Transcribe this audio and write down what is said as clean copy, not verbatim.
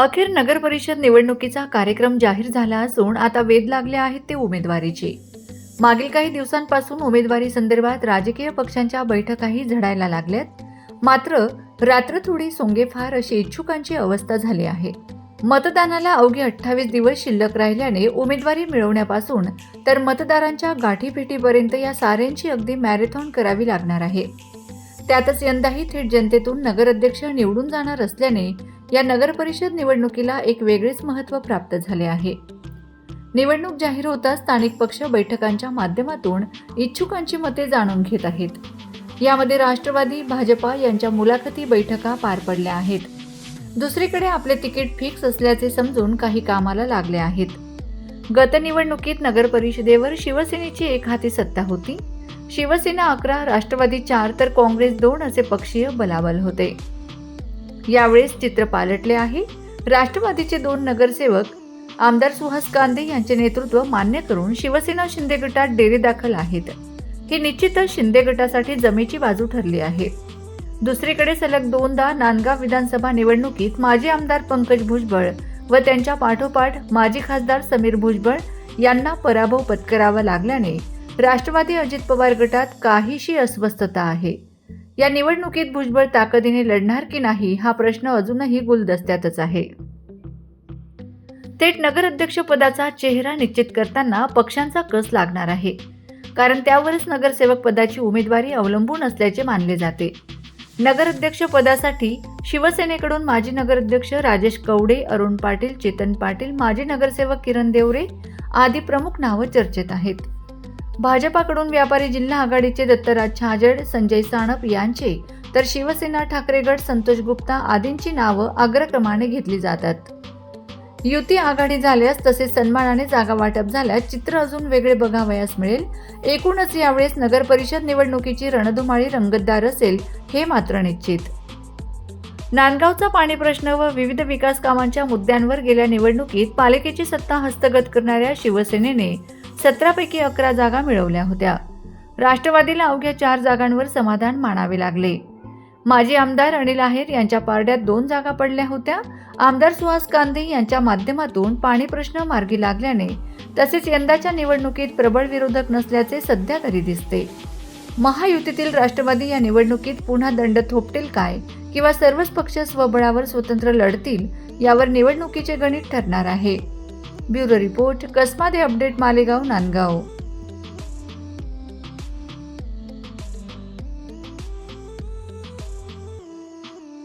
अखेर नगर परिषद निवडणुकीचा कार्यक्रम जाहीर झाला असून आता वेध लागले आहेत ते उमेदवारीचे। मागील काही दिवसांपासून उमेदवारी संदर्भात राजकीय पक्षांच्या बैठकाही झडायला लागल्यात। मात्र रात्र थोडी सोंगे फार अशी इच्छुकांची अवस्था झाली आहे। मतदानाला अवघे 28 दिवस शिल्लक राहिल्याने उमेदवारी मिळवण्यापासून तर मतदारांच्या गाठीभेटीपर्यंत या साऱ्यांची अगदी मॅरेथॉन करावी लागणार आहे। त्यातच यंदाही थेट जनतेतून नगराध्यक्ष निवडून जाणार असल्याने या नगर परिषद निवडणुकीला एक वेगळेच महत्त्व प्राप्त झाले आहे। निवडणूक जाहीर होताच स्थानिक पक्ष बैठकांच्या माध्यमातून इच्छुकांची मते जाणून घेत आहेत। यामध्ये राष्ट्रवादी, भाजपा यांच्या मुलाखती बैठका पार पडल्या आहेत। दुसरीकडे आपले तिकीट फिक्स असल्याचे समजून काही कामाला लागले आहेत। गत निवडणुकीत नगर परिषदेवर शिवसेनेची एकहाती सत्ता होती। शिवसेना 11, राष्ट्रवादी 4 तर काँग्रेस 2 असे पक्षीय बलाबल होते। यावेळेस चित्र पालटले आहे। राष्ट्रवादीचे 2 नगरसेवक आमदार सुहास कांदे यांचे नेतृत्व मान्य करून शिवसेना शिंदे गटात डेरेदाखल आहेत। ही निश्चितच शिंदे गटासाठी जमेची बाजू ठरली आहे। दुसरीकडे सलग 2दा नांदगाव विधानसभा निवडणुकीत माजी आमदार पंकज भुजबळ व त्यांच्या पाठोपाठ माजी खासदार समीर भुजबळ यांना पराभव पत्करावा लागल्याने राष्ट्रवादी अजित पवार गटात काहीशी अस्वस्थता आहे। या निवडणुकीत भुजबळ ताकदीने लढणार की नाही हा प्रश्न अजूनही गुलदस्त्यातच आहे। थेट नगराध्यक्ष पदाचा चेहरा निश्चित करताना पक्षांचा कस लागणार आहे, कारण त्यावरच नगरसेवक पदाची उमेदवारी अवलंबून असल्याचे मानले जाते। नगराध्यक्ष पदासाठी शिवसेनेकडून माजी नगराध्यक्ष राजेश कवडे, अरुण पाटील, चेतन पाटील, माजी नगरसेवक किरण देवरे आदी प्रमुख नावं चर्चेत आहेत। भाजपाकडून व्यापारी जिल्हा आघाडीचे दत्तराज छाजड, संजय साणप यांचे तर शिवसेना ठाकरे गट संतोष गुप्ता आदींची नावं अग्रक्रमाने घेतली जातात। युती आघाडी झाल्यास तसेच सन्मानाने जागा वाटप झाल्यास चित्र अजून वेगळे बघावयास मिळेल। एकूणच यावेळेस नगर परिषद निवडणुकीची रणधुमाळी रंगतदार असेल हे मात्र निश्चित। नांदगावचा पाणी प्रश्न व विविध विकास कामांच्या मुद्द्यांवर गेल्या निवडणुकीत पालिकेची सत्ता हस्तगत करणाऱ्या शिवसेनेने 17 पैकी 11 जागा मिळवल्या होत्या। राष्ट्रवादीला अवघ्या 4 जागांवर समाधान मानावे लागले। माजी आमदार अनिल आहेर यांच्या पारड्यात 2 जागा पडल्या होत्या। आमदार सुहास कांदे यांच्या माध्यमातून पाणी प्रश्न मार्गी लागल्याने तसेच यंदाच्या निवडणुकीत प्रबळ विरोधक नसल्याचे सध्या तरी दिसते। महायुतीतील राष्ट्रवादी या निवडणुकीत पुन्हा दंड थोपटेल काय किंवा सर्वच पक्ष स्वबळावर स्वतंत्र लढतील यावर निवडणुकीचे गणित ठरणार आहे। Bureau report, Kasmade update, Malegaon, Nandgaon.